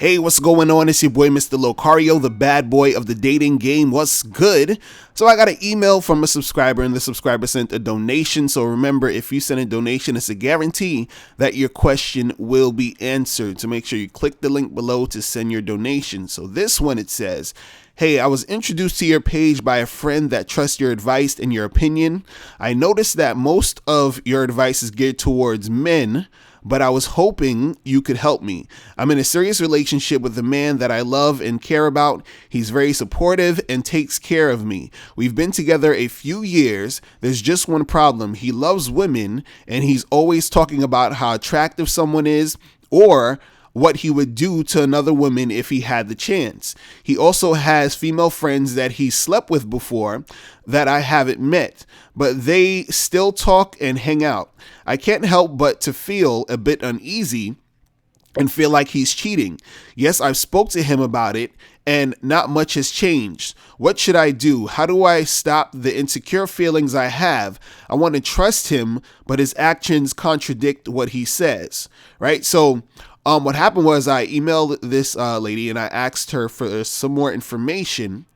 Hey, what's going on? It's your boy, Mr. Locario, the bad boy of the dating game. What's good? So I got an email from a subscriber, and the subscriber sent a donation. So remember, if you send a donation, it's a guarantee that your question will be answered. So make sure you click the link below to send your donation. So this one, it says, hey, I was introduced to your page by a friend that trusts your advice and your opinion. I noticed that most of your advice is geared towards men, but I was hoping you could help me. I'm in a serious relationship with a man that I love and care about. He's very supportive and takes care of me. We've been together a few years. There's just one problem. He loves women, and he's always talking about how attractive someone is or what he would do to another woman if he had the chance. He also has female friends that he slept with before that I haven't met, but they still talk and hang out. I can't help but to feel a bit uneasy and feel like he's cheating. Yes, I've spoke to him about it and not much has changed. What should I do? How do I stop the insecure feelings I have? I want to trust him, but his actions contradict what he says, right? So what happened was I emailed this lady and I asked her for some more information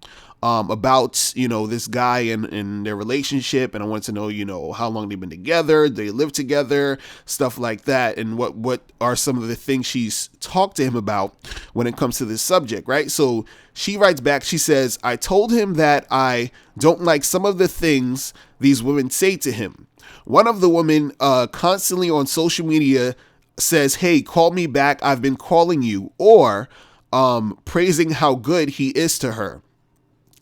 about, this guy and their relationship. And I wanted to know, how long they've been together, they live together, stuff like that. And what are some of the things she's talked to him about when it comes to this subject, right? So she writes back, she says, I told him that I don't like some of the things these women say to him. One of the women constantly on social media says, hey, call me back, I've been calling you, or praising how good he is to her.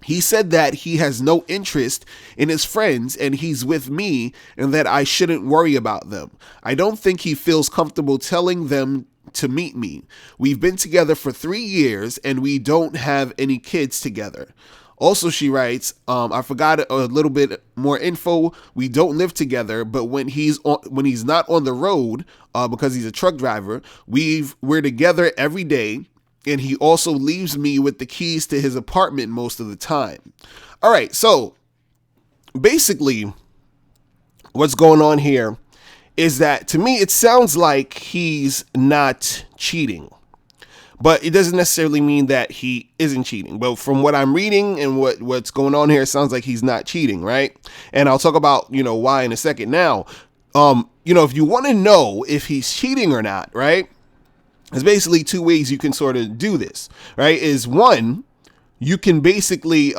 He said that he has no interest in his friends and he's with me and that I shouldn't worry about them. I don't think he feels comfortable telling them to meet me. We've been together for 3 years and we don't have any kids together. Also, she writes, I forgot a little bit more info. We don't live together, but when he's not on the road, because he's a truck driver, we're together every day, and he also leaves me with the keys to his apartment most of the time. All right, so basically, what's going on here is that to me, it sounds like he's not cheating. But it doesn't necessarily mean that he isn't cheating. But from what I'm reading and what's going on here, it sounds like he's not cheating, right? And I'll talk about, why in a second. Now, if you want to know if he's cheating or not, right? There's basically two ways you can sort of do this, right? Is one, you can basically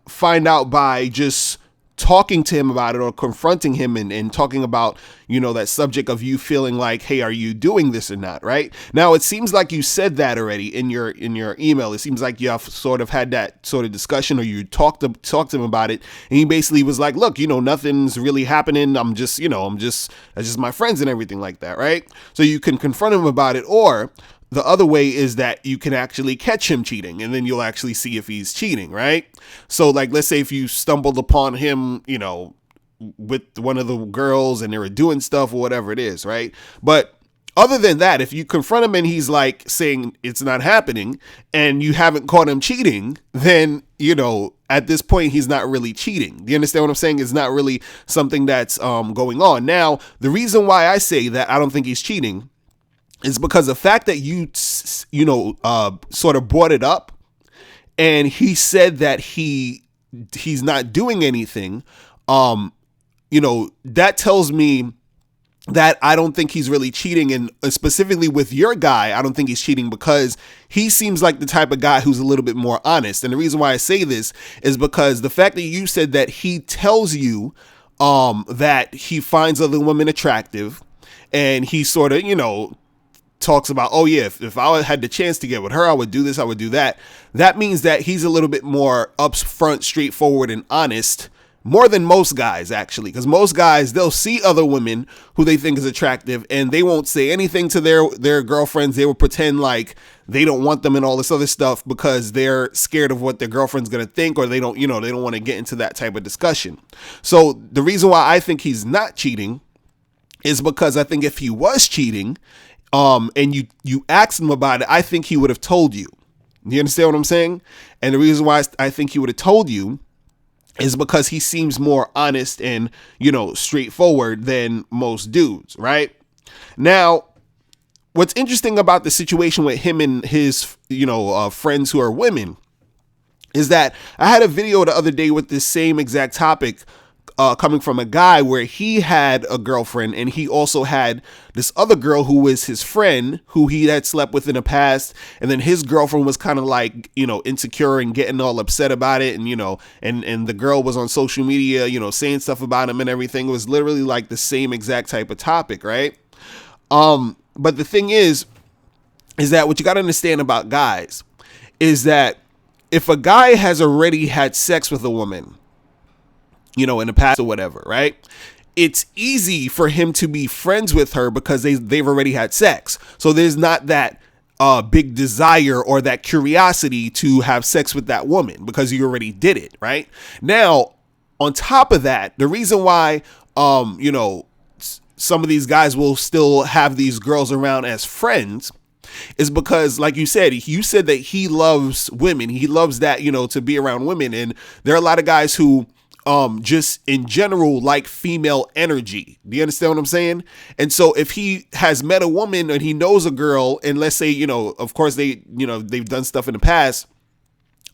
find out by just talking to him about it or confronting him and talking about, that subject of you feeling like, hey, are you doing this or not? Right now, it seems like you said that already in your email. It seems like you have sort of had that sort of discussion, or you talked to him about it. And he basically was like, look, nothing's really happening. That's just my friends and everything like that. Right. So you can confront him about it, or the other way is that you can actually catch him cheating, and then you'll actually see if he's cheating, right? So like, let's say if you stumbled upon him, with one of the girls and they were doing stuff or whatever it is, right? But other than that, if you confront him and he's like saying it's not happening and you haven't caught him cheating, then, at this point, he's not really cheating. Do you understand what I'm saying? It's not really something that's going on. Now, the reason why I say that I don't think he's cheating is because the fact that you sort of brought it up and he said that he's not doing anything, that tells me that I don't think he's really cheating. And specifically with your guy, I don't think he's cheating because he seems like the type of guy who's a little bit more honest. And the reason why I say this is because the fact that you said that he tells you that he finds other women attractive, and he sort of, talks about, oh yeah, if I had the chance to get with her, I would do this, I would do that. That means that he's a little bit more upfront, straightforward, and honest, more than most guys, actually. Because most guys, they'll see other women who they think is attractive and they won't say anything to their girlfriends. They will pretend like they don't want them and all this other stuff because they're scared of what their girlfriend's going to think, or they don't want to get into that type of discussion. So the reason why I think he's not cheating is because I think if he was cheating, and you asked him about it, I think he would have told you. You understand what I'm saying? And the reason why I think he would have told you is because he seems more honest and, straightforward than most dudes, right? Now, what's interesting about the situation with him and his, friends who are women is that I had a video the other day with this same exact topic coming from a guy where he had a girlfriend and he also had this other girl who was his friend who he had slept with in the past. And then his girlfriend was kind of like, insecure and getting all upset about it. And, and the girl was on social media, saying stuff about him and everything. It was literally like the same exact type of topic, right? But the thing is that what you got to understand about guys is that if a guy has already had sex with a woman, in the past or whatever, right? It's easy for him to be friends with her because they've already had sex. So there's not that big desire or that curiosity to have sex with that woman because you already did it, right? Now, on top of that, the reason why, some of these guys will still have these girls around as friends is because, like you said that he loves women. He loves that, to be around women. And there are a lot of guys who just in general like female energy. Do you understand what I'm saying? And so if he has met a woman and he knows a girl, and let's say, of course they've done stuff in the past.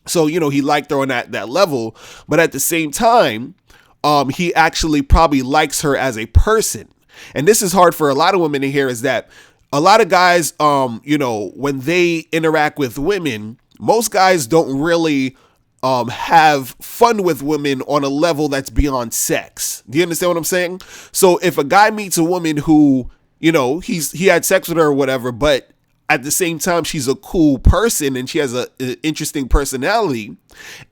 So, he liked her on that level. But at the same time, he actually probably likes her as a person. And this is hard for a lot of women to hear, is that a lot of guys, when they interact with women, most guys don't really have fun with women on a level that's beyond sex. Do you understand what I'm saying? So if a guy meets a woman who, he had sex with her or whatever, but at the same time, she's a cool person and she has an interesting personality,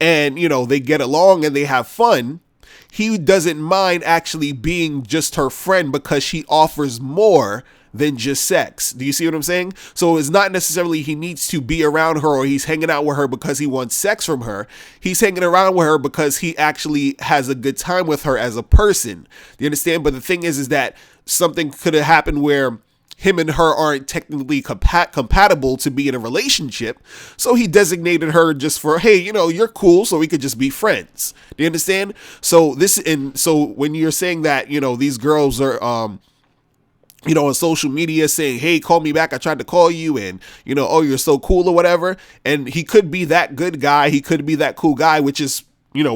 and, they get along and they have fun, he doesn't mind actually being just her friend because she offers more than just sex. Do you see what I'm saying? So it's not necessarily he needs to be around her or he's hanging out with her because he wants sex from her. He's hanging around with her because he actually has a good time with her as a person. Do you understand? But the thing is that something could have happened where him and her aren't technically compatible to be in a relationship. So he designated her just for, hey, you're cool, so we could just be friends. Do you understand? So when you're saying that, these girls are, on social media saying, hey, call me back, I tried to call you, and, oh, you're so cool or whatever. And he could be that good guy. He could be that cool guy, which is,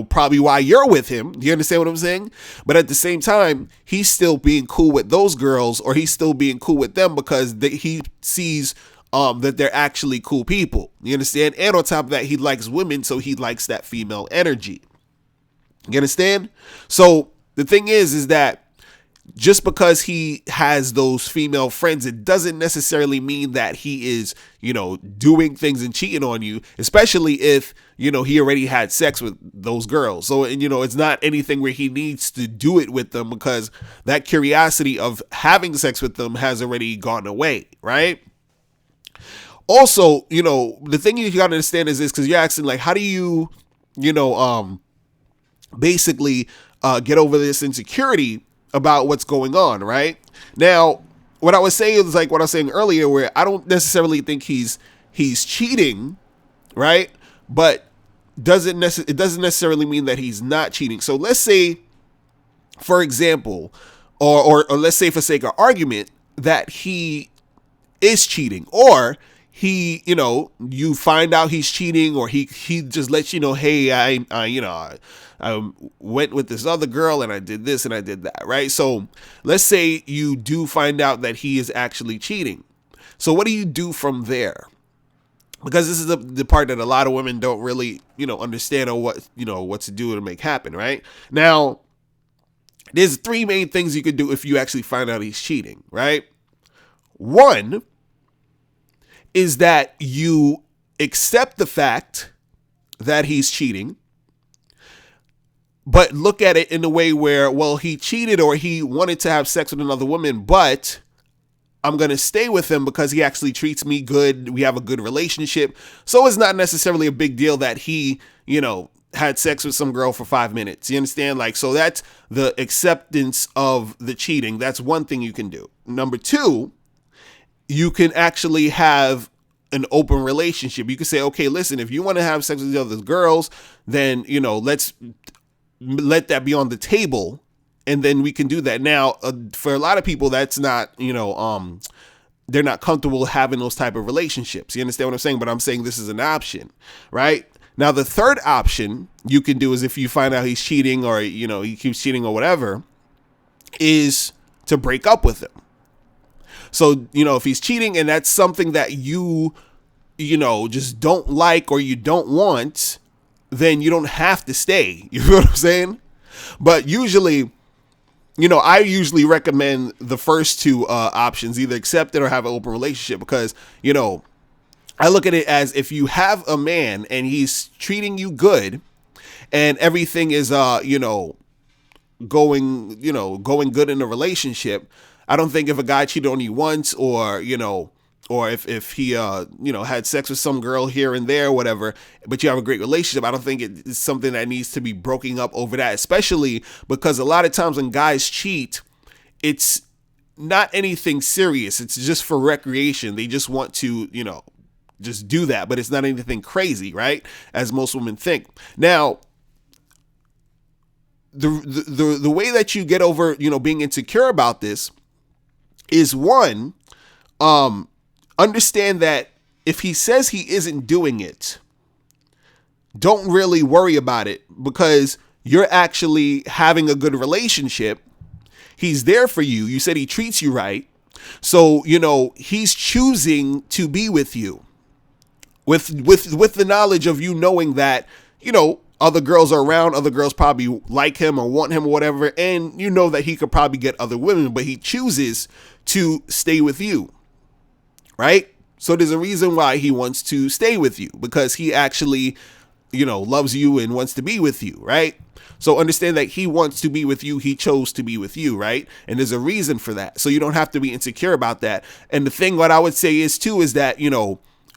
probably why you're with him. Do you understand what I'm saying? But at the same time, he's still being cool with those girls, or he's still being cool with them because he sees that they're actually cool people. You understand? And on top of that, he likes women, so he likes that female energy. You understand? So the thing is that just because he has those female friends, it doesn't necessarily mean that he is, doing things and cheating on you, especially if, he already had sex with those girls. So, and, it's not anything where he needs to do it with them because that curiosity of having sex with them has already gone away, right? Also, the thing you got to understand is this, because you're asking, like, how do you, basically get over this insecurity about what's going on, right? Now, what I was saying is like what I was saying earlier, where I don't necessarily think he's cheating, right? But it doesn't necessarily mean that he's not cheating. So let's say, for example, or let's say for sake of argument, that he is cheating, or he, you find out he's cheating, or he just lets you know, hey, I went with this other girl and I did this and I did that, right? So let's say you do find out that he is actually cheating. So what do you do from there? Because this is the part that a lot of women don't really, understand or what to do to make happen, right? Now, there's three main things you could do if you actually find out he's cheating, right? One is that you accept the fact that he's cheating, but look at it in a way where, well, he cheated or he wanted to have sex with another woman, but I'm going to stay with him because he actually treats me good. We have a good relationship. So it's not necessarily a big deal that he, had sex with some girl for 5 minutes. You understand? Like, so that's the acceptance of the cheating. That's one thing you can do. Number two, you can actually have an open relationship. You can say, okay, listen, if you want to have sex with the other girls, then, let's let that be on the table, and then we can do that. Now, for a lot of people, that's not, they're not comfortable having those type of relationships. You understand what I'm saying? But I'm saying this is an option, right? Now, the third option you can do is if you find out he's cheating or, he keeps cheating or whatever, is to break up with him. So, if he's cheating and that's something that you just don't like or you don't want, then you don't have to stay. You know what I'm saying? But usually, I usually recommend the first two options, either accept it or have an open relationship, because, I look at it as if you have a man and he's treating you good and everything is, going good in a relationship. I don't think if a guy cheated on you once or if he, had sex with some girl here and there, whatever, but you have a great relationship, I don't think it's something that needs to be broken up over that, especially because a lot of times when guys cheat, it's not anything serious. It's just for recreation. They just want to, just do that, but it's not anything crazy, right? As most women think. Now, the way that you get over, being insecure about this is one, understand that if he says he isn't doing it, don't really worry about it, because you're actually having a good relationship. He's there for you. You said he treats you right. So, he's choosing to be with you with the knowledge of you knowing that, other girls are around, other girls probably like him or want him or whatever. And that he could probably get other women, but he chooses to stay with you. Right? So there's a reason why he wants to stay with you, because he actually, loves you and wants to be with you. Right? So understand that he wants to be with you. He chose to be with you. Right? And there's a reason for that. So you don't have to be insecure about that. And the thing, what I would say is too, is that,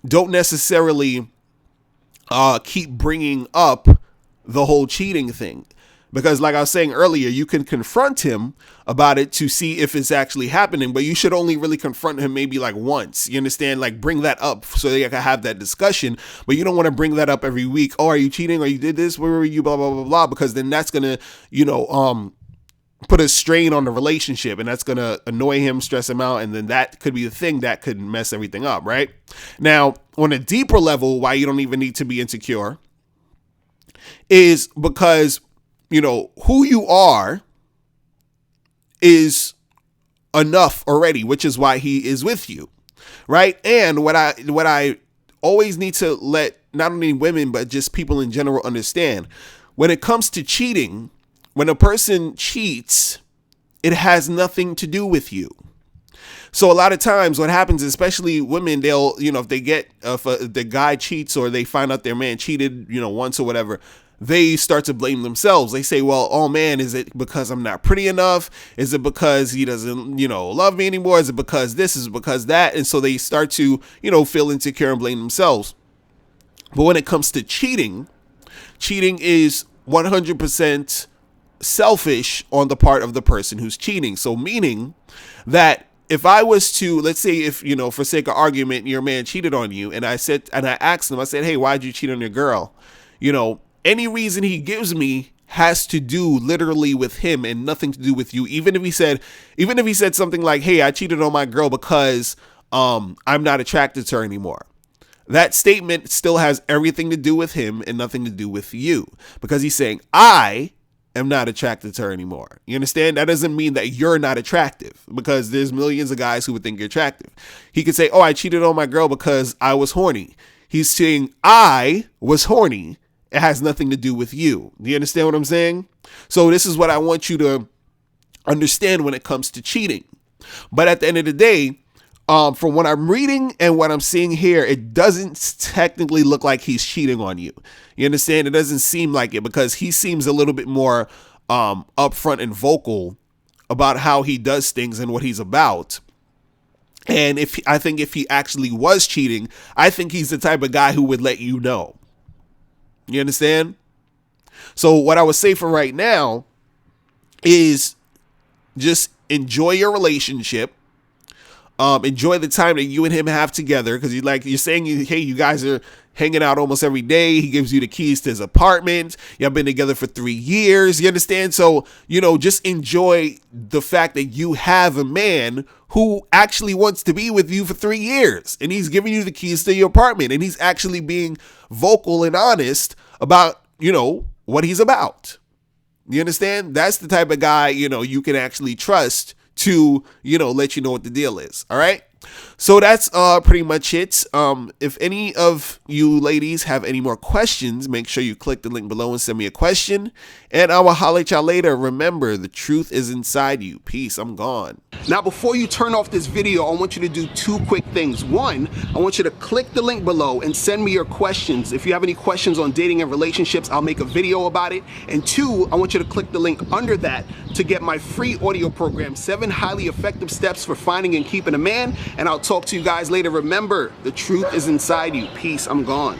don't necessarily keep bringing up the whole cheating thing. Because like I was saying earlier, you can confront him about it to see if it's actually happening, but you should only really confront him maybe like once. You understand? Like bring that up so they can have that discussion, but you don't want to bring that up every week. Oh, are you cheating? Or you did this? Where were you? Blah, blah, blah, blah. Because then that's going to, put a strain on the relationship, and that's going to annoy him, stress him out. And then that could be the thing that could mess everything up. Right? Now, on a deeper level, why you don't even need to be insecure is because, who you are is enough already, which is why he is with you. Right. And what I always need to let not only women, but just people in general understand, when it comes to cheating, when a person cheats, it has nothing to do with you. So a lot of times what happens, especially women, they'll, if they get, if the guy cheats or they find out their man cheated, once or whatever, they start to blame themselves. They say, well, oh man, is it because I'm not pretty enough? Is it because he doesn't, love me anymore? Is it because this? Is it because that? And so they start to, feel insecure and blame themselves. But when it comes to cheating is 100% selfish on the part of the person who's cheating. So meaning that if I was to, let's say if, for sake of argument, your man cheated on you, and I asked him, I said, hey, why'd you cheat on your girl? Any reason he gives me has to do literally with him and nothing to do with you. Even if he said something like, hey, I cheated on my girl because I'm not attracted to her anymore. That statement still has everything to do with him and nothing to do with you, because he's saying, I am not attracted to her anymore. You understand? That doesn't mean that you're not attractive, because there's millions of guys who would think you're attractive. He could say, oh, I cheated on my girl because I was horny. He's saying I was horny. It has nothing to do with you. Do you understand what I'm saying? So this is what I want you to understand when it comes to cheating. But at the end of the day, from what I'm reading and what I'm seeing here, it doesn't technically look like he's cheating on you. You understand? It doesn't seem like it, because he seems a little bit more upfront and vocal about how he does things and what he's about. And I think if he actually was cheating, I think he's the type of guy who would let you know. You understand? So what I would say for right now is just enjoy your relationship. Enjoy the time that you and him have together, because you're saying, hey, you guys are hanging out almost every day. He gives you the keys to his apartment. Y'all been together for 3 years. You understand? So, you know, just enjoy the fact that you have a man who actually wants to be with you for 3 years, and he's giving you the keys to your apartment, and he's actually being vocal and honest about, you know, what he's about. You understand? That's the type of guy, you know, you can actually trust to, you know, let you know what the deal is. All right. So that's pretty much it. If any of you ladies have any more questions, make sure you click the link below and send me a question, and I will holler at y'all later. Remember, the truth is inside you. Peace. I'm gone. Now, before you turn off this video, I want you to do 2 quick things. 1, I want you to click the link below and send me your questions. If you have any questions on dating and relationships, I'll make a video about it. And 2, I want you to click the link under that to get my free audio program, 7 highly effective steps for finding and keeping a man. And I'll talk to you guys later. Remember, the truth is inside you. Peace. I'm gone.